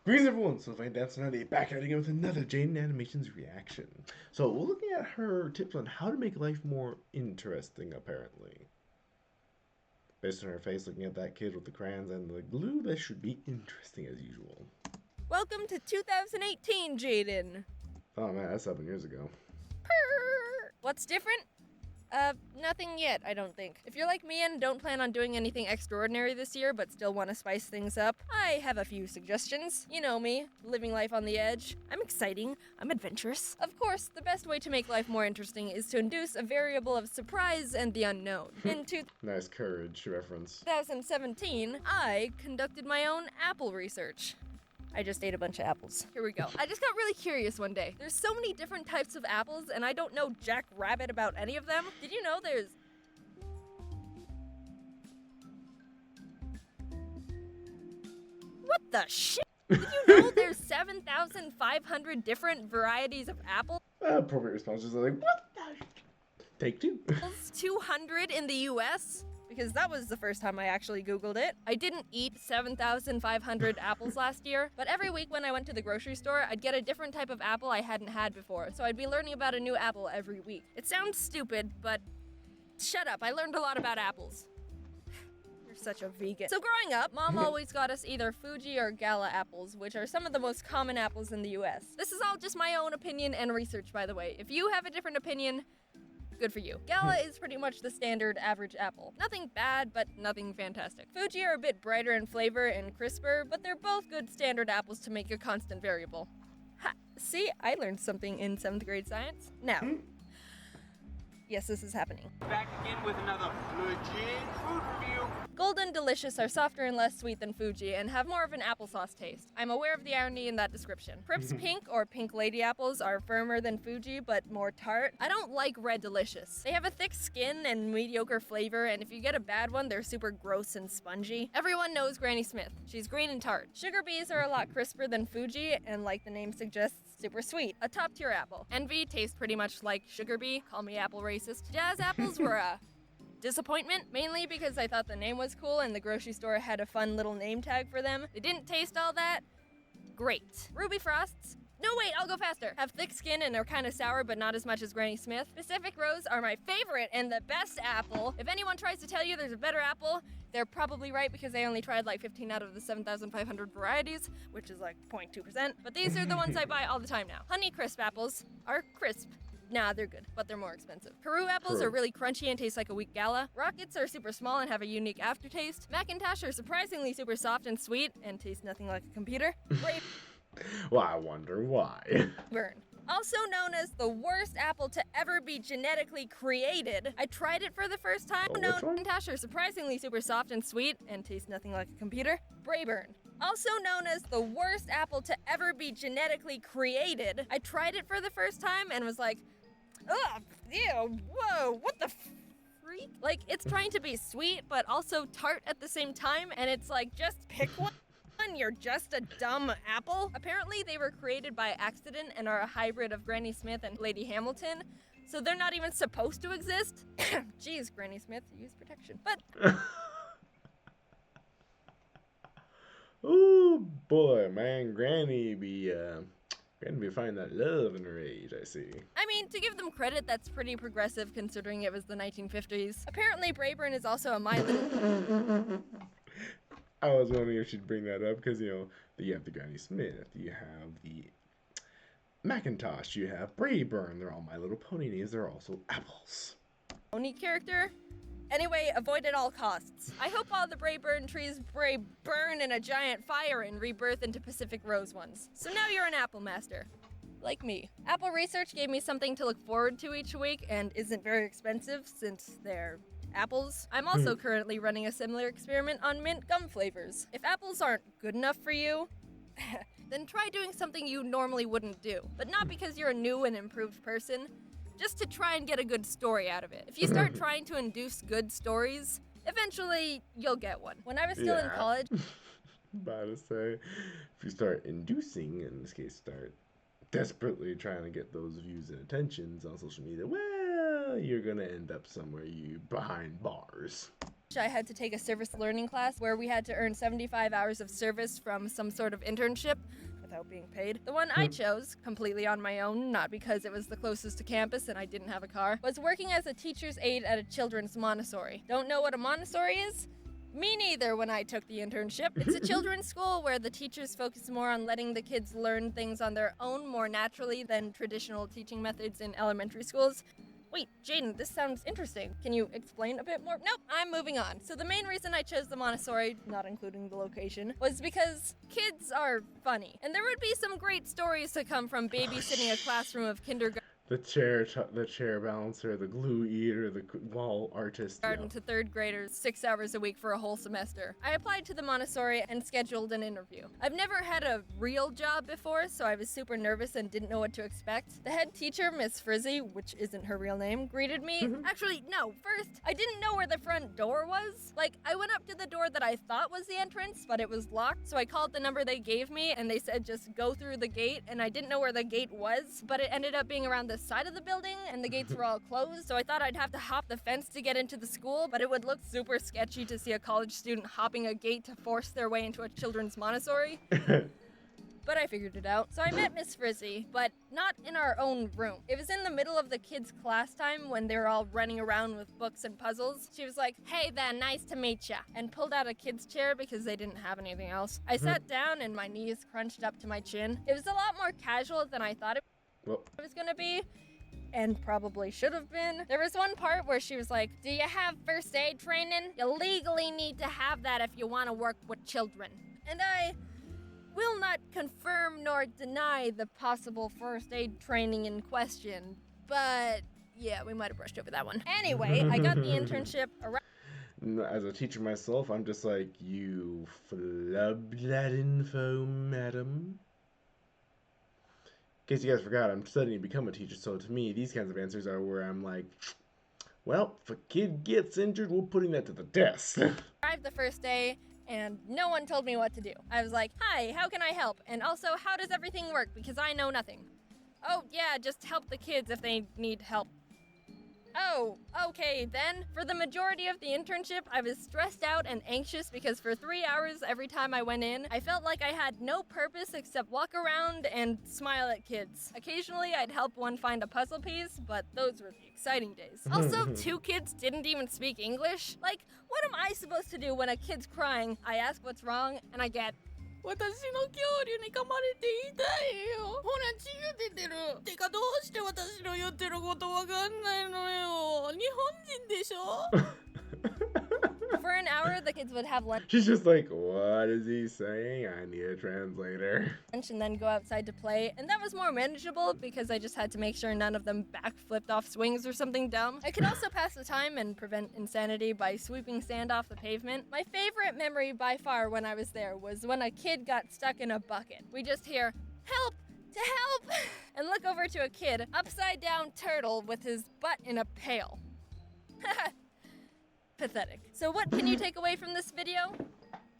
Greetings everyone, so Sylvain Dance98 back at it again with another Jaden Animations reaction. So we're looking at her tips on how to make life more interesting, apparently. Based on her face, looking at that kid with the crayons and the glue, this should be interesting as usual. Welcome to 2018, Jaden. Oh man, that's 7 years ago. What's different? Nothing yet, I don't think. If you're like me and don't plan on doing anything extraordinary this year but still want to spice things up, I have a few suggestions. You know me, living life on the edge. I'm exciting, I'm adventurous. Of course, the best way to make life more interesting is to induce a variable of surprise and the unknown. In Nice courage reference. 2017, I conducted my own apple research. I just ate a bunch of apples. Here we go. I just got really curious one day. There's so many different types of apples, and I don't know jack rabbit about any of them. Did you know there's... What the shit? Did you know there's 7,500 different varieties of apples? Appropriate responses are like, what the? Take two. 200 in the US? Because that was the first time I actually Googled it. I didn't eat 7,500 apples last year, but every week when I went to the grocery store, I'd get a different type of apple I hadn't had before, so I'd be learning about a new apple every week. It sounds stupid, but shut up, I learned a lot about apples. You're such a vegan. So growing up, Mom always got us either Fuji or Gala apples, which are some of the most common apples in the US. This is all just my own opinion and research, by the way. If you have a different opinion, good for you. Gala is pretty much the standard average apple. Nothing bad, but nothing fantastic. Fuji are a bit brighter in flavor and crisper, but they're both good standard apples to make a constant variable. Ha! See, I learned something in 7th grade science. Now, yes, this is happening. Back again with another legit food review. Golden Delicious are softer and less sweet than Fuji and have more of an applesauce taste. I'm aware of the irony in that description. Prips Pink or Pink Lady apples are firmer than Fuji but more tart. I don't like Red Delicious. They have a thick skin and mediocre flavor, and if you get a bad one, they're super gross and spongy. Everyone knows Granny Smith. She's green and tart. Sugar Bees are a lot crisper than Fuji and, like the name suggests, super sweet. A top tier apple. Envy tastes pretty much like Sugar Bee. Call me apple racist. Jazz apples were a disappointment, mainly because I thought the name was cool and the grocery store had a fun little name tag for them. They didn't taste all that great. Ruby Frosts, no wait, I'll go faster, have thick skin and are kind of sour but not as much as Granny Smith. Pacific Rose are my favorite and the best apple. If anyone tries to tell you there's a better apple, they're probably right because they only tried like 15 out of the 7,500 varieties, which is like 0.2%, but these are the ones I buy all the time now. Honey Crisp apples are crisp. Nah, they're good, but they're more expensive. Peru apples are really crunchy and taste like a weak Gala. Rockets are super small and have a unique aftertaste. Macintosh are surprisingly super soft and sweet and taste nothing like a computer. Well, I wonder why. Braeburn, also known as the worst apple to ever be genetically created. I tried it for the first time. Macintosh are surprisingly super soft and sweet and taste nothing like a computer. Braeburn, also known as the worst apple to ever be genetically created. I tried it for the first time and was like, ugh, ew, whoa, what the freak? Like, it's trying to be sweet, but also tart at the same time, and it's like, just pick one. You're just a dumb apple. Apparently, they were created by accident and are a hybrid of Granny Smith and Lady Hamilton, so they're not even supposed to exist. Jeez, Granny Smith, use protection. But Oh boy, man, Granny be finding that love in her age, I see. I mean, to give them credit, that's pretty progressive considering it was the 1950s. Apparently, Braeburn is also a My Little... I was wondering if she'd bring that up because, you have the Granny Smith, you have the Macintosh, you have Braeburn, they're all My Little Pony names, they're also apples. Pony character? Anyway, avoid at all costs. I hope all the Braeburn trees burn in a giant fire and rebirth into Pacific Rose ones. So now you're an apple master. Like me. Apple Research gave me something to look forward to each week and isn't very expensive since they're apples. I'm also currently running a similar experiment on mint gum flavors. If apples aren't good enough for you, then try doing something you normally wouldn't do. But not because you're a new and improved person, just to try and get a good story out of it. If you start trying to induce good stories, eventually you'll get one. When I was still in college... About to say, if you start inducing, in this case start desperately trying to get those views and attentions on social media, well, you're gonna end up somewhere behind bars. I had to take a service learning class where we had to earn 75 hours of service from some sort of internship without being paid. The one I chose, completely on my own, not because it was the closest to campus and I didn't have a car, was working as a teacher's aide at a children's Montessori. Don't know what a Montessori is? Me neither when I took the internship. It's a children's school where the teachers focus more on letting the kids learn things on their own more naturally than traditional teaching methods in elementary schools. Wait, Jaden, this sounds interesting. Can you explain a bit more? Nope, I'm moving on. So the main reason I chose the Montessori, not including the location, was because kids are funny. And there would be some great stories to come from babysitting a classroom of kindergarten The chair balancer, the glue eater, the wall artist. Yeah. to third graders 6 hours a week for a whole semester. I applied to the Montessori and scheduled an interview. I've never had a real job before, so I was super nervous and didn't know what to expect. The head teacher, Miss Frizzy, which isn't her real name, greeted me. Actually, no, first, I didn't know where the front door was. Like, I went up to the door that I thought was the entrance, but it was locked, so I called the number they gave me, and they said just go through the gate, and I didn't know where the gate was, but it ended up being around the side of the building, and the gates were all closed, so I thought I'd have to hop the fence to get into the school, but it would look super sketchy to see a college student hopping a gate to force their way into a children's Montessori. But I figured it out. So I met Miss Frizzy, but not in our own room. It was in the middle of the kids' class time when they were all running around with books and puzzles. She was like, "Hey there, nice to meet ya," and pulled out a kid's chair because they didn't have anything else. I sat down and my knees crunched up to my chin. It was a lot more casual than I thought it was gonna be. And probably should have been. There was one part where she was like, "Do you have first aid training? You legally need to have that if you want to work with children." And I will not confirm nor deny the possible first aid training in question, but yeah, we might have brushed over that one. Anyway, I got the internship around. As a teacher myself, I'm just like, you flub that info, madam. In case you guys forgot, I'm studying to become a teacher, so to me, these kinds of answers are where I'm like, well, if a kid gets injured, we're putting that to the test. Arrived the first day, and no one told me what to do. I was like, "Hi, how can I help? And also, how does everything work? Because I know nothing." "Oh, yeah, just help the kids if they need help." Oh, okay then. For the majority of the internship, I was stressed out and anxious because for 3 hours every time I went in, I felt like I had no purpose except walk around and smile at kids. Occasionally, I'd help one find a puzzle piece, but those were the exciting days. Also, 2 kids didn't even speak English. Like, what am I supposed to do when a kid's crying? I ask what's wrong, and I get, "私の恐竜に噛まれて痛いよ。ほら血が出てる。てかどうして私の言ってることわかんないのよ。日本人でしょ?" For an hour, the kids would have lunch She's just like, what is he saying? I need a translator. and then go outside to play, and that was more manageable because I just had to make sure none of them backflipped off swings or something dumb. I could also pass the time and prevent insanity by sweeping sand off the pavement. My favorite memory by far when I was there was when a kid got stuck in a bucket. We just hear, "Help! To help!" and look over to a kid, upside down turtle with his butt in a pail. Pathetic. So what can you take away from this video?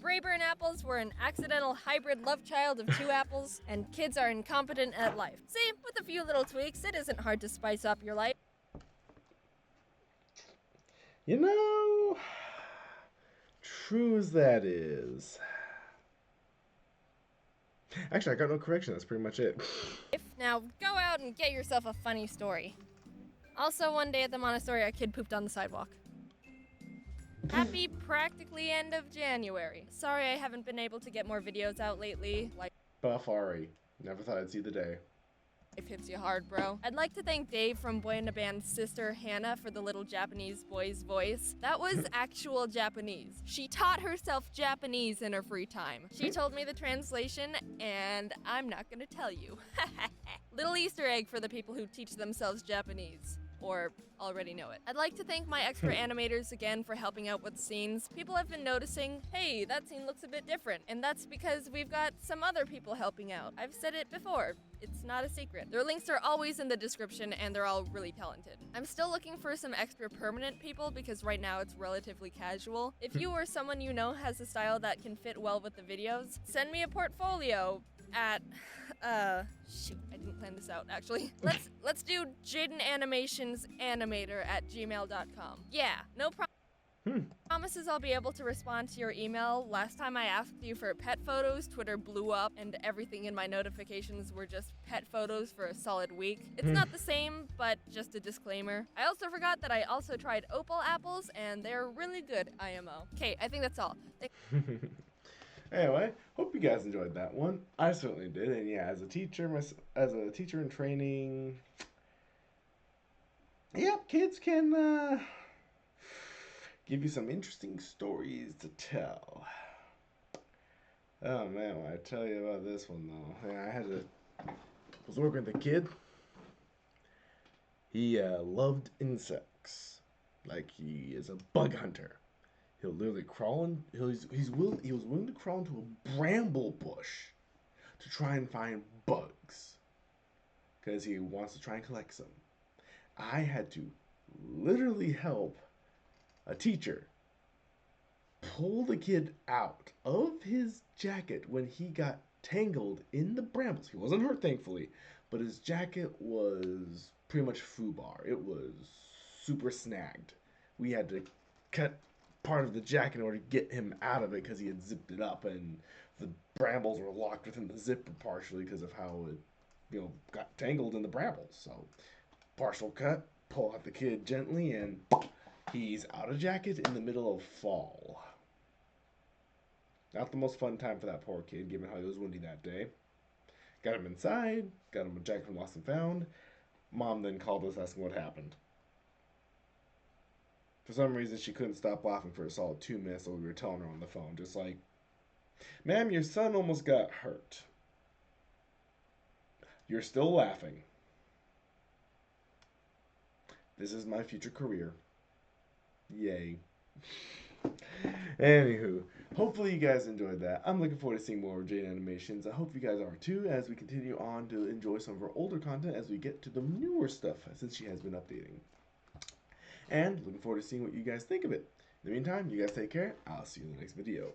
Brayburn apples were an accidental hybrid love child of 2 apples, and kids are incompetent at life. See, with a few little tweaks, it isn't hard to spice up your life. You know, true as that is. Actually, I got no correction. That's pretty much it. Now, go out and get yourself a funny story. Also, one day at the Montessori, a kid pooped on the sidewalk. Happy practically end of January. Sorry I haven't been able to get more videos out lately. Buff Ari. Never thought I'd see the day. Life hits you hard, bro. I'd like to thank Dave from Boy in a Band's sister, Hannah, for the little Japanese boy's voice. That was actual Japanese. She taught herself Japanese in her free time. She told me the translation, and I'm not gonna tell you. Little Easter egg for the people who teach themselves Japanese. Or already know it. I'd like to thank my extra animators again for helping out with scenes. People have been noticing, hey, that scene looks a bit different. And that's because we've got some other people helping out. I've said it before. It's not a secret. Their links are always in the description and they're all really talented. I'm still looking for some extra permanent people because right now it's relatively casual. If you or someone you know has a style that can fit well with the videos, send me a portfolio at shoot, I didn't plan this out actually. Let's do Jaden Animations Animator at gmail.com. Yeah, no problem. Promises I'll be able to respond to your email. Last time I asked you for pet photos, Twitter blew up and everything in my notifications were just pet photos for a solid week. It's not the same, but just a disclaimer. I also forgot that I also tried opal apples and they're really good, IMO. Okay, I think that's all. Anyway, hope you guys enjoyed that one. I certainly did, and yeah, as a teacher, as a teacher in training, yep, kids can give you some interesting stories to tell. Oh man, when I tell you about this one though, yeah, was working with a kid. He loved insects, like he is a bug hunter. He'll literally crawl in. He was willing to crawl into a bramble bush to try and find bugs because he wants to try and collect some. I had to literally help a teacher pull the kid out of his jacket when he got tangled in the brambles. He wasn't hurt, thankfully, but his jacket was pretty much foobar. It was super snagged. We had to cut part of the jacket in order to get him out of it because he had zipped it up, and the brambles were locked within the zipper partially because of how it, got tangled in the brambles. So, partial cut, pull out the kid gently, and he's out of jacket in the middle of fall. Not the most fun time for that poor kid, given how he was windy that day. Got him inside, got him a jacket from Lost and Found. Mom then called us asking what happened. For some reason, she couldn't stop laughing for a solid 2 minutes while we were telling her on the phone. Just like, ma'am, your son almost got hurt. You're still laughing. This is my future career. Yay. Anywho, hopefully you guys enjoyed that. I'm looking forward to seeing more of Jade Animations. I hope you guys are too, as we continue on to enjoy some of her older content as we get to the newer stuff since she has been updating. And looking forward to seeing what you guys think of it. In the meantime, you guys take care. I'll see you in the next video.